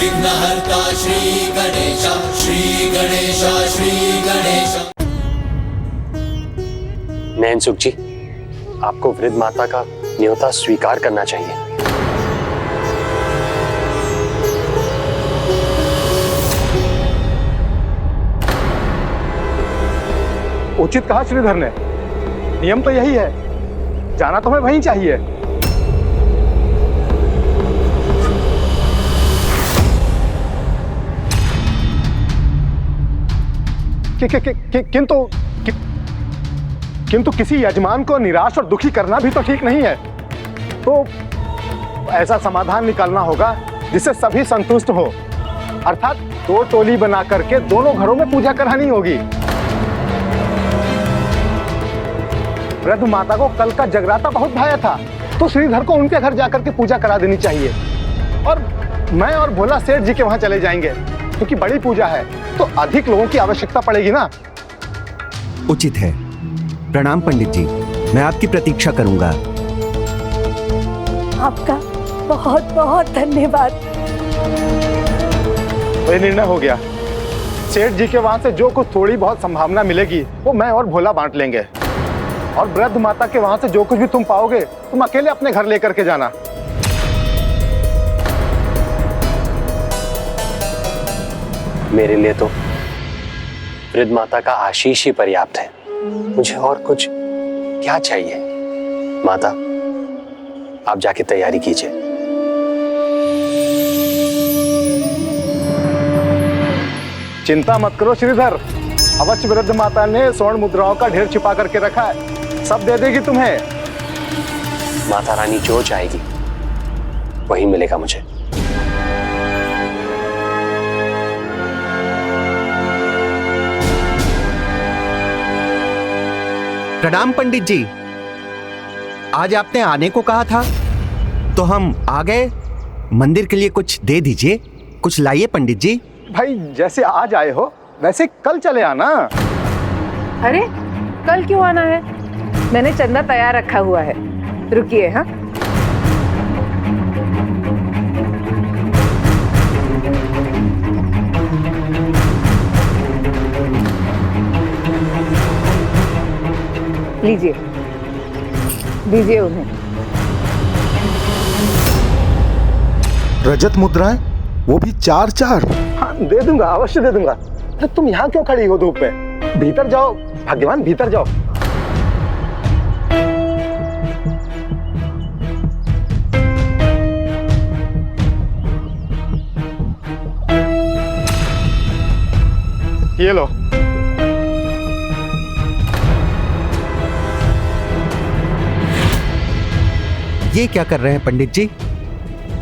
विघ्नहर्ता श्री गणेश, श्री गणेश, श्री गणेश। नैनसुख जी, आपको वृद्ध माता का न्योता स्वीकार करना चाहिए। उचित कहा श्रीधर ने, नियम तो यही है, जाना तुम्हें वहीं चाहिए। किंतु किसी यजमान को निराश और दुखी करना भी तो ठीक नहीं है। तो ऐसा समाधान निकालना होगा जिससे सभी संतुष्ट हो, अर्थात दो टोली बना करके दोनों घरों में पूजा करानी होगी। वृद्ध माता को कल का जगराता बहुत भाया था, तो श्रीधर को उनके घर जाकर के पूजा करा देनी चाहिए। और मैं और भोला सेठ जी के वहां चले जाएंगे, क्योंकि बड़ी पूजा है तो अधिक लोगों की आवश्यकता पड़ेगी ना। उचित है। प्रणाम पंडित जी, मैं आपकी प्रतीक्षा करूंगा। आपका बहुत बहुत धन्यवाद। ये निर्णय हो गया, सेठ जी के वहां से जो कुछ थोड़ी बहुत संभावना मिलेगी वो मैं और भोला बांट लेंगे, और वृद्ध माता के वहां से जो कुछ भी तुम पाओगे तुम अकेले अपने घर लेकर के जाना। मेरे लिए तो वृद्ध माता का आशीष ही पर्याप्त है, मुझे और कुछ क्या चाहिए। माता, आप जाके तैयारी कीजिए। चिंता मत करो श्रीधर, अवश्य वृद्ध माता ने स्वर्ण मुद्राओं का ढेर छिपा करके रखा है, सब दे देगी तुम्हें। माता रानी जो चाहेगी वही मिलेगा मुझे। प्रणाम पंडित जी, आज आपने आने को कहा था तो हम आ गए। मंदिर के लिए कुछ दे दीजिए, कुछ लाइए पंडित जी। भाई जैसे आज आए हो वैसे कल चले आना। अरे कल क्यों आना है? मैंने चंदा तैयार रखा हुआ है, रुकिए। हाँ, लीजिए, दीजिए उन्हें। रजत मुद्राएं, वो भी 4-4। हाँ दे दूंगा, अवश्य दे दूंगा। अरे तुम यहाँ क्यों खड़ी हो धूप में? भीतर जाओ भाग्यवान, भीतर जाओ। ये लो। ये क्या कर रहे हैं पंडित जी?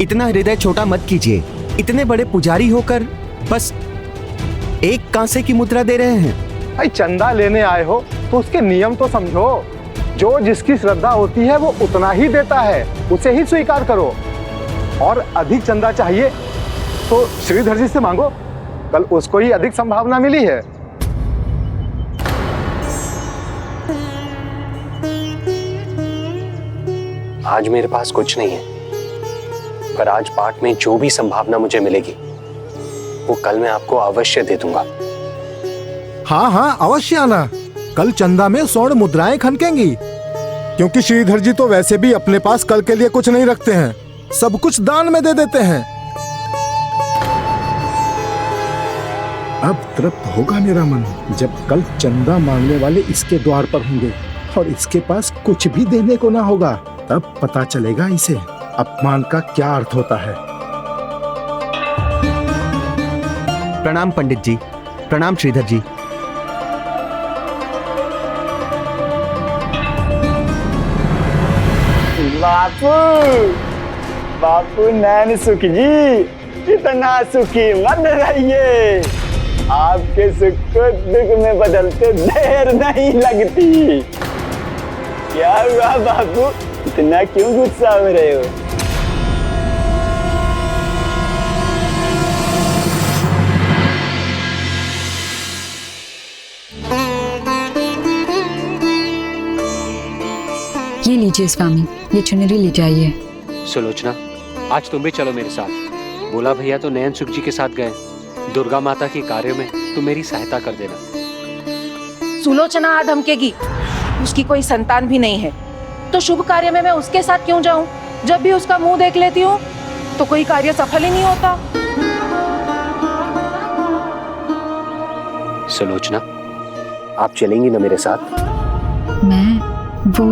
इतना हृदय छोटा मत कीजिए। इतने बड़े पुजारी होकर बस एक कांसे की मुद्रा दे रहे हैं। भाई चंदा लेने आए हो तो उसके नियम तो समझो। जो जिसकी श्रद्धा होती है वो उतना ही देता है, उसे ही स्वीकार करो। और अधिक चंदा चाहिए तो श्रीधर जी से मांगो, कल उसको ही अधिक संभावना मिली है। आज मेरे पास कुछ नहीं है, पर आज पाठ में जो भी संभावना मुझे मिलेगी वो कल मैं आपको अवश्य दे दूंगा। हाँ हाँ अवश्य आना। कल चंदा में स्वर्ण मुद्राएं खनकेंगी, क्योंकि श्रीधर जी तो वैसे भी अपने पास कल के लिए कुछ नहीं रखते हैं, सब कुछ दान में दे देते हैं। अब तृप्त होगा मेरा मन जब कल चंदा मांगने वाले इसके द्वार पर होंगे और इसके पास कुछ भी देने को ना होगा। तब पता चलेगा इसे अपमान का क्या अर्थ होता है। प्रणाम पंडित जी, प्रणाम श्रीधर जी। बापू, बापू नैनसुख जी, इतना सुखी मत रहिए। आपके सुख को दुख में बदलते देर नहीं लगती। क्या हुआ बापू, इतना क्यों गुस्सा हो रहे हो? ये लीजिए स्वामी, ये चुनरी ले जाइए। सुलोचना, आज तुम भी चलो मेरे साथ। बोला भैया तो नयन सुख जी के साथ गए दुर्गा माता के कार्य में, तो मेरी सहायता कर देना। सुलोचना आ धमकेगी, उसकी कोई संतान भी नहीं है, तो शुभ कार्य में मैं उसके साथ क्यों जाऊं? जब भी उसका मुंह देख लेती हूँ तो कोई कार्य सफल ही नहीं होता। सुलोचना, आप चलेंगी ना मेरे साथ? मैं वो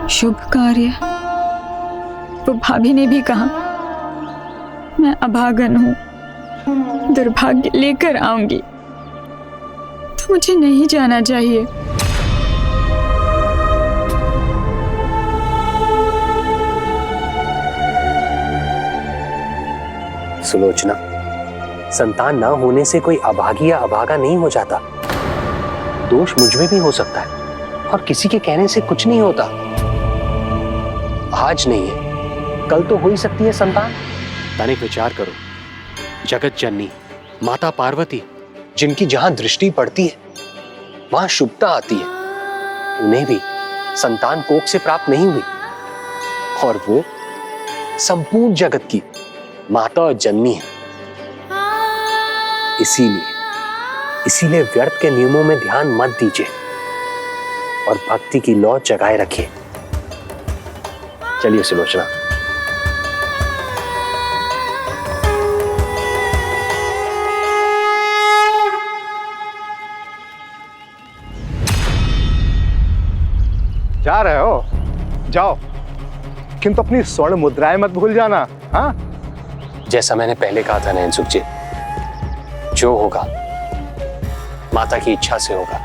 शुभ कार्य, वो भाभी ने भी कहा मैं अभागन हूं, दुर्भाग्य लेकर आऊंगी, तो मुझे नहीं जाना चाहिए। सुलोचना, संतान ना होने से कोई अभागी या अभागा नहीं हो जाता। दोष मुझ में भी हो सकता है और किसी के कहने से कुछ नहीं होता। आज नहीं है, कल तो हो ही सकती है संतान। तनिक विचार करो, जगत जननी माता पार्वती, जिनकी जहां दृष्टि पड़ती है वहां शुभता आती है, उन्हें भी संतान कोख से प्राप्त नहीं हुई, और वो संपूर्ण जगत की माता और जननी है। इसीलिए व्यर्थ के नियमों में ध्यान मत दीजिए और भक्ति की लौ जगाए रखिए। चलिए सुलोचना। जा रहे हो, जाओ, किंतु अपनी स्वर्ण मुद्राएं मत भूल जाना। हाँ, जैसा मैंने पहले कहा था नयन सुख जी, जो होगा माता की इच्छा से होगा।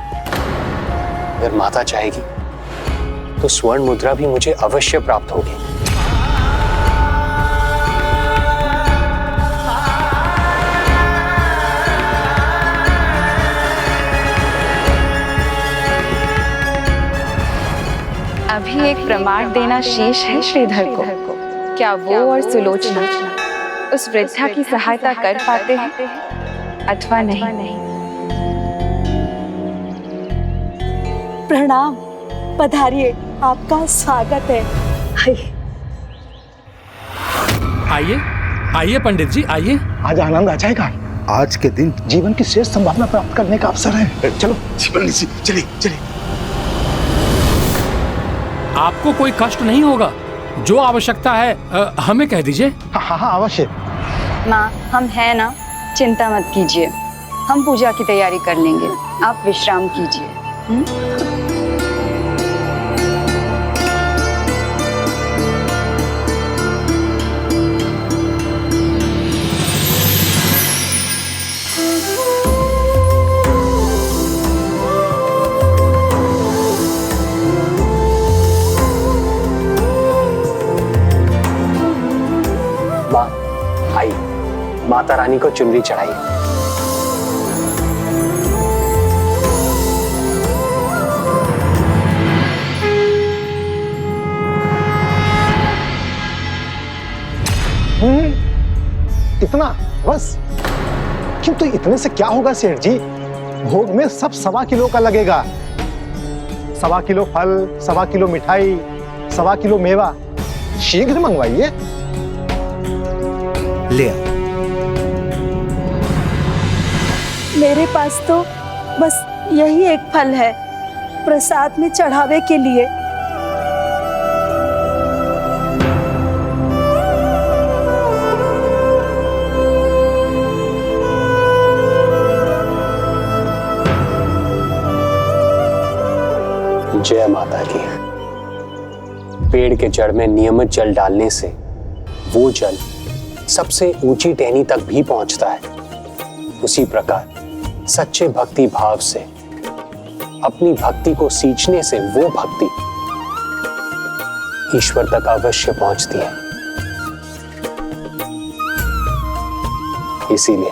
अगर माता चाहेगी तो स्वर्ण मुद्रा भी मुझे अवश्य प्राप्त होगी। अभी एक प्रमाण देना शेष है श्रीधर को। क्या वो और सुलोचना उस वृद्धा की सहायता कर पाते हैं अथवा नहीं? प्रणाम, पधारिए, आपका स्वागत है। आइए आइए पंडित जी, आइए। आज आनंद आ जाएगा। आज के दिन जीवन की श्रेष्ठ संभावना प्राप्त करने का अवसर है। चलो पंडित जी, चलिए चलिए। आपको कोई कष्ट नहीं होगा, जो आवश्यकता है हमें कह दीजिए। हाँ हाँ अवश्य। माँ, हम हैं ना, चिंता मत कीजिए, हम पूजा की तैयारी कर लेंगे, आप विश्राम कीजिए। माँ आई, माता रानी को चुनरी चढ़ाई। इतना बस? किंतु इतने से क्या होगा सेठ जी? भोग में सब 1.25 किलो का लगेगा। 1.25 किलो फल, 1.25 किलो मिठाई, 1.25 किलो मेवा। शीघ्र मंगवाइए। ले आ। मेरे पास तो बस यही एक फल है प्रसाद में चढ़ावे के लिए। जय माता की। पेड़ के जड़ में नियमित जल डालने से वो जल सबसे ऊंची टहनी तक भी पहुंचता है। उसी प्रकार सच्चे भक्ति भाव से अपनी भक्ति को सींचने से वो भक्ति ईश्वर तक अवश्य पहुंचती है। इसीलिए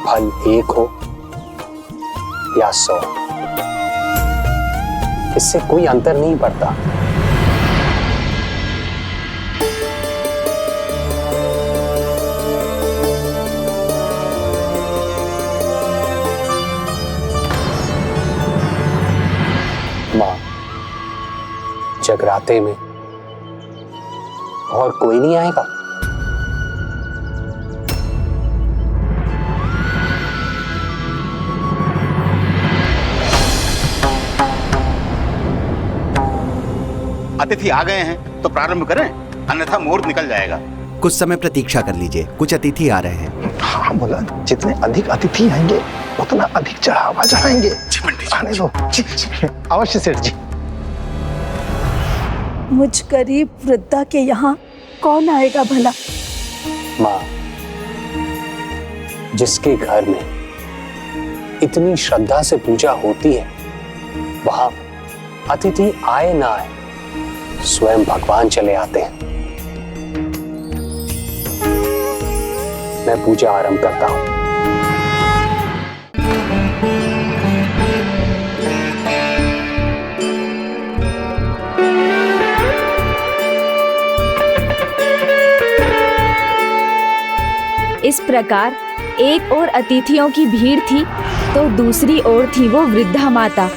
फल एक हो या 100, इससे कोई अंतर नहीं पड़ता। मां, जगराते में और कोई नहीं आएगा? अतिथि आ गए हैं तो प्रारंभ करें, अन्यथा मुहूर्त निकल जाएगा। कुछ समय प्रतीक्षा कर लीजिए, कुछ अतिथि आ रहे हैं। हाँ बोला, जितने अधिक अतिथि आएंगे उतना अधिक चढ़ावा चढ़ाएंगे। आने दो। अवश्य सेठ जी। मुझ गरीब वृद्धा के यहाँ कौन आएगा भला? माँ, जिसके घर में इतनी श्रद्धा से पूजा होती है, वहां अतिथि आए ना आए, स्वयं भगवान चले आते हैं। मैं पूजा आरंभ करता हूं। इस प्रकार एक ओर अतिथियों की भीड़ थी तो दूसरी ओर थी वो वृद्धा माता।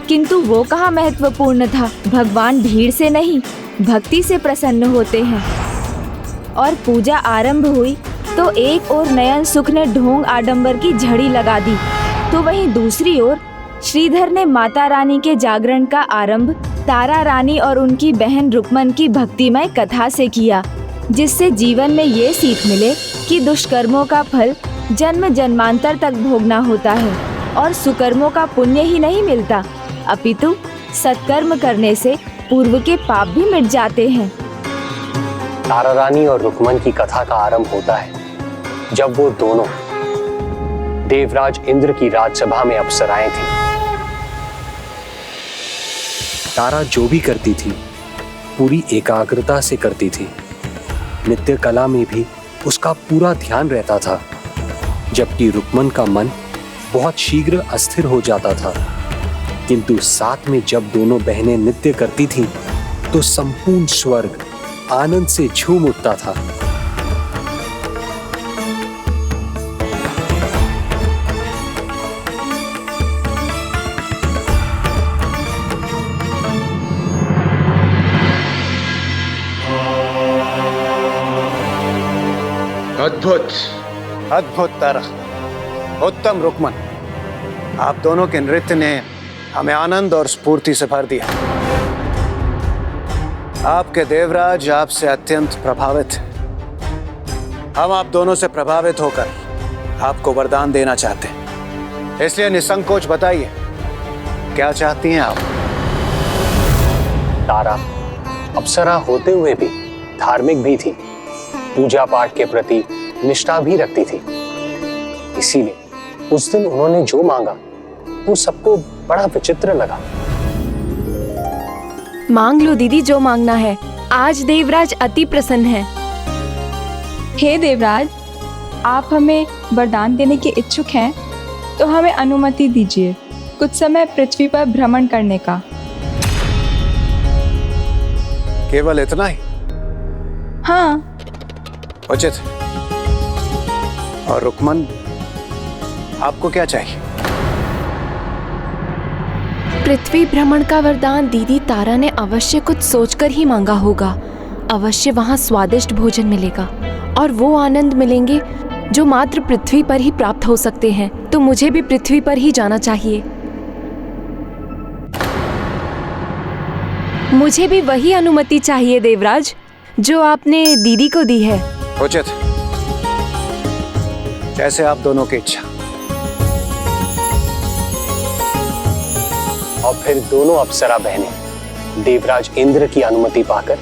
किंतु वो कहाँ महत्वपूर्ण था। भगवान भीड़ से नहीं, भक्ति से प्रसन्न होते हैं। और पूजा आरंभ हुई तो एक ओर नयन सुख ने ढोंग आडंबर की झड़ी लगा दी, तो वहीं दूसरी ओर श्रीधर ने माता रानी के जागरण का आरंभ तारा रानी और उनकी बहन रुक्मन की भक्तिमय कथा से किया, जिससे जीवन में ये सीख मिले कि दुष्कर्मों का फल जन्म जन्मांतर तक भोगना होता है और सुकर्मों का पुण्य ही नहीं मिलता, अपितु सत्कर्म करने से पूर्व के पाप भी मिट जाते हैं। तारा रानी और रुक्मन की कथा का आरंभ होता है जब वो दोनों देवराज इंद्र की राजसभा में अप्सराएं थीं। तारा जो भी करती थी पूरी एकाग्रता से करती थी। नृत्य कला में भी उसका पूरा ध्यान रहता था, जबकि रुक्मन का मन बहुत शीघ्र अस्थिर हो जाता था। किंतु साथ में जब दोनों बहनें नृत्य करती थीं, तो संपूर्ण स्वर्ग आनंद से झूम उठता था। अद्भुत, अद्भुत तारा, उत्तम रुक्मन, आप दोनों के नृत्य ने हमें आनंद और स्फूर्ति से भर दिया। आपके देवराज आपसे अत्यंत प्रभावित हैं। हम आप दोनों से प्रभावित होकर आपको वरदान देना चाहते हैं, इसलिए निसंकोच बताइए क्या चाहती हैं आप? तारा अप्सरा होते हुए भी धार्मिक भी थी, पूजा पाठ के प्रति निष्ठा भी रखती थी। इसीलिए उस दिन उन्होंने जो मांगा वो सबको बड़ा विचित्र लगा। मांग लो दीदी जो मांगना है, आज देवराज अति प्रसन्न है। हे देवराज, आप हमें वरदान देने के इच्छुक हैं तो हमें अनुमति दीजिए कुछ समय पृथ्वी पर भ्रमण करने का। केवल इतना ही? हाँ, उचित। और रुक्मन, आपको क्या चाहिए? पृथ्वी भ्रमण का वरदान दीदी तारा ने अवश्य कुछ सोचकर ही मांगा होगा। अवश्य वहाँ स्वादिष्ट भोजन मिलेगा और वो आनंद मिलेंगे जो मात्र पृथ्वी पर ही प्राप्त हो सकते हैं, तो मुझे भी पृथ्वी पर ही जाना चाहिए। मुझे भी वही अनुमति चाहिए देवराज जो आपने दीदी को दी है। उचित, जैसे आप दोनों की इच्छा। और फिर दोनों अप्सरा बहनें देवराज इंद्र की अनुमति पाकर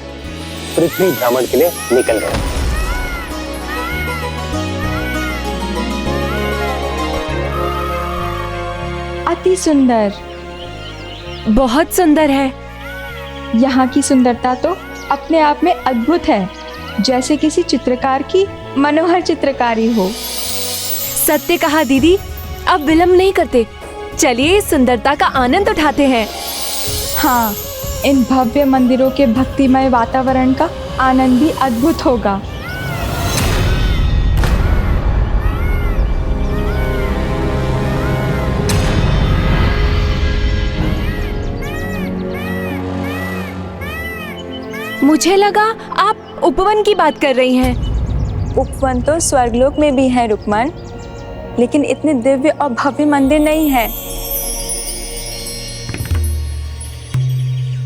पृथ्वी भ्रमण के लिए निकल गए। अति सुंदर, बहुत सुंदर है। यहाँ की सुंदरता तो अपने आप में अद्भुत है, जैसे किसी चित्रकार की मनोहर चित्रकारी हो। सत्य कहा दीदी, अब विलंब नहीं करते, चलिए इस सुंदरता का आनंद उठाते हैं। हाँ, इन भव्य मंदिरों के भक्तिमय वातावरण का आनंद भी अद्भुत होगा। मुझे लगा आप उपवन की बात कर रही हैं। उपवन तो स्वर्गलोक में भी है रुक्मन, लेकिन इतने दिव्य और भव्य मंदिर नहीं है।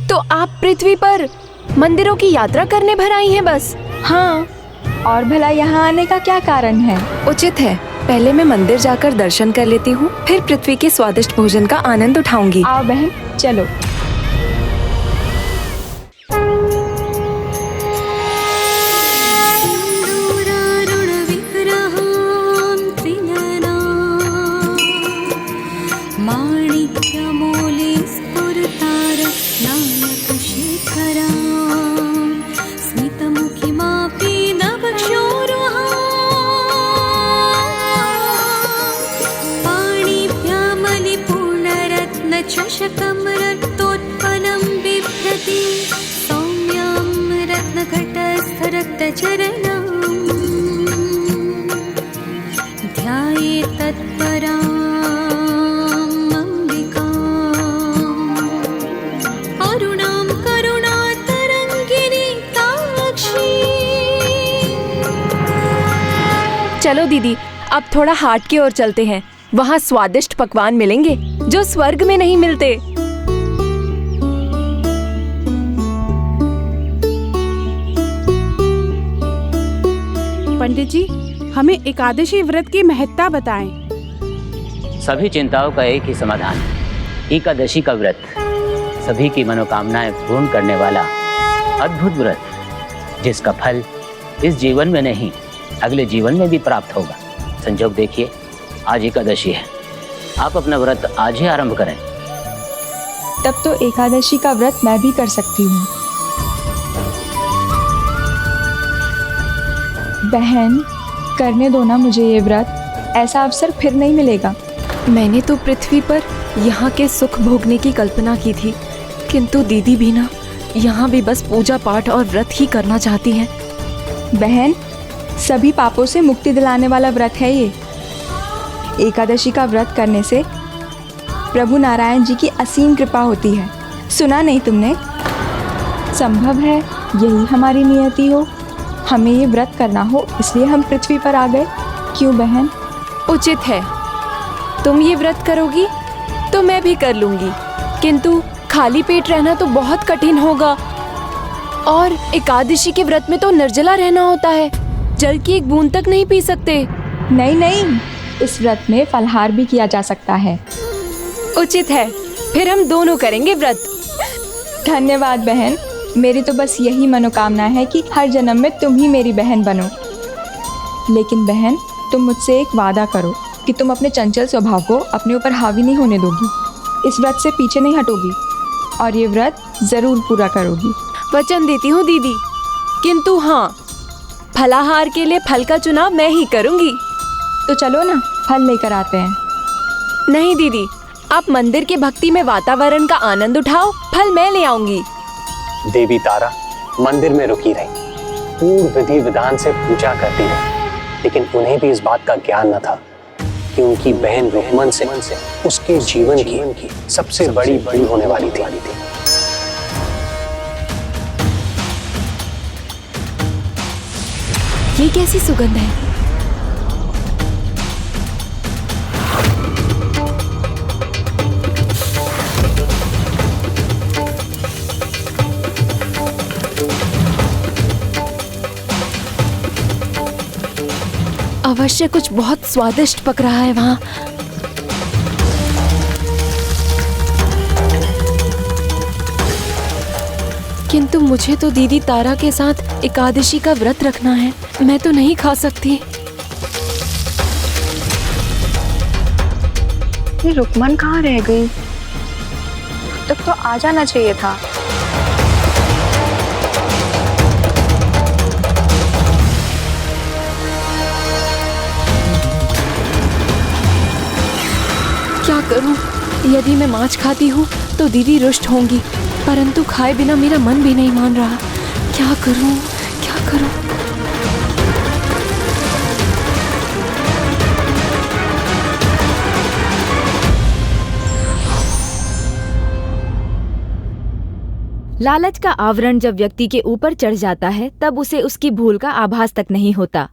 तो आप पृथ्वी पर मंदिरों की यात्रा करने भर आई हैं बस? हाँ, और भला यहाँ आने का क्या कारण है? उचित है, पहले मैं मंदिर जाकर दर्शन कर लेती हूँ, फिर पृथ्वी के स्वादिष्ट भोजन का आनंद उठाऊंगी। आओ बहन, चलो। चषकं रक्तोत्पलं बिभ्रति सौम्यं रत्नघटस्थरक्तचरणं ध्यायेत् तत्परां अम्बिकाम् अरुणां करुणातरङ्गिनी ताक्षी। चलो दीदी, अब थोड़ा हाट की ओर चलते हैं। वहाँ स्वादिष्ट पकवान मिलेंगे जो स्वर्ग में नहीं मिलते। पंडित जी, हमें एकादशी व्रत की महत्ता बताएं। सभी चिंताओं का एक ही समाधान, एकादशी का व्रत। सभी की मनोकामनाएं पूर्ण करने वाला अद्भुत व्रत, जिसका फल इस जीवन में नहीं अगले जीवन में भी प्राप्त होगा। संजोग देखिए, आज एकादशी है, आप अपना व्रत आज ही आरंभ करें। तब तो एकादशी का व्रत मैं भी कर सकती हूँ। बहन, करने दो ना मुझे ये व्रत, ऐसा अवसर फिर नहीं मिलेगा। मैंने तो पृथ्वी पर यहाँ के सुख भोगने की कल्पना की थी, किंतु दीदी भी ना यहाँ भी बस पूजा पाठ और व्रत ही करना चाहती हैं। बहन, सभी पापों से मुक्ति दिलाने वाला व्रत है ये। एकादशी का व्रत करने से प्रभु नारायण जी की असीम कृपा होती है। सुना नहीं तुमने? संभव है यही हमारी नियति हो, हमें ये व्रत करना हो, इसलिए हम पृथ्वी पर आ गए। क्यों बहन? उचित है, तुम ये व्रत करोगी तो मैं भी कर लूंगी, किंतु खाली पेट रहना तो बहुत कठिन होगा। और एकादशी के व्रत में तो निर्जला रहना होता है, जल की एक बूंद तक नहीं पी सकते। नहीं नहीं, इस व्रत में फलहार भी किया जा सकता है। उचित है, फिर हम दोनों करेंगे व्रत। धन्यवाद बहन, मेरी तो बस यही मनोकामना है कि हर जन्म में तुम ही मेरी बहन बनो। लेकिन बहन, तुम मुझसे एक वादा करो कि तुम अपने चंचल स्वभाव को अपने ऊपर हावी नहीं होने दोगी, इस व्रत से पीछे नहीं हटोगी और ये व्रत जरूर पूरा करोगी। वचन देती हूँ दीदी, किंतु हाँ, फलाहार के लिए फल का चुनाव मैं ही करूँगी। तो चलो ना, फल लेकर आते हैं। नहीं दीदी, आप मंदिर के भक्ति में वातावरण का आनंद उठाओ, फल मैं ले आऊंगी। देवी तारा मंदिर में रुकी रही, पूर्ण विधि विधान से पूजा करती रही, लेकिन उन्हें भी इस बात का ज्ञान न था कि उनकी बहन रुक्मन से उसके जीवन की सबसे बड़ी होने वाली थी। ये कैसी सुगंध है? अवश्य कुछ बहुत स्वादिष्ट पक रहा है वहाँ। किंतु मुझे तो दीदी तारा के साथ एकादशी का व्रत रखना है, मैं तो नहीं खा सकती। ये रुक्मन कहाँ रह गई? तब तो आ जाना चाहिए था। क्या करूं? यदि मैं मांस खाती हूँ तो दीदी रुष्ट होंगी, परंतु खाए बिना मेरा मन भी नहीं मान रहा। क्या करूं? क्या करूं? लालच का आवरण जब व्यक्ति के ऊपर चढ़ जाता है तब उसे उसकी भूल का आभास तक नहीं होता।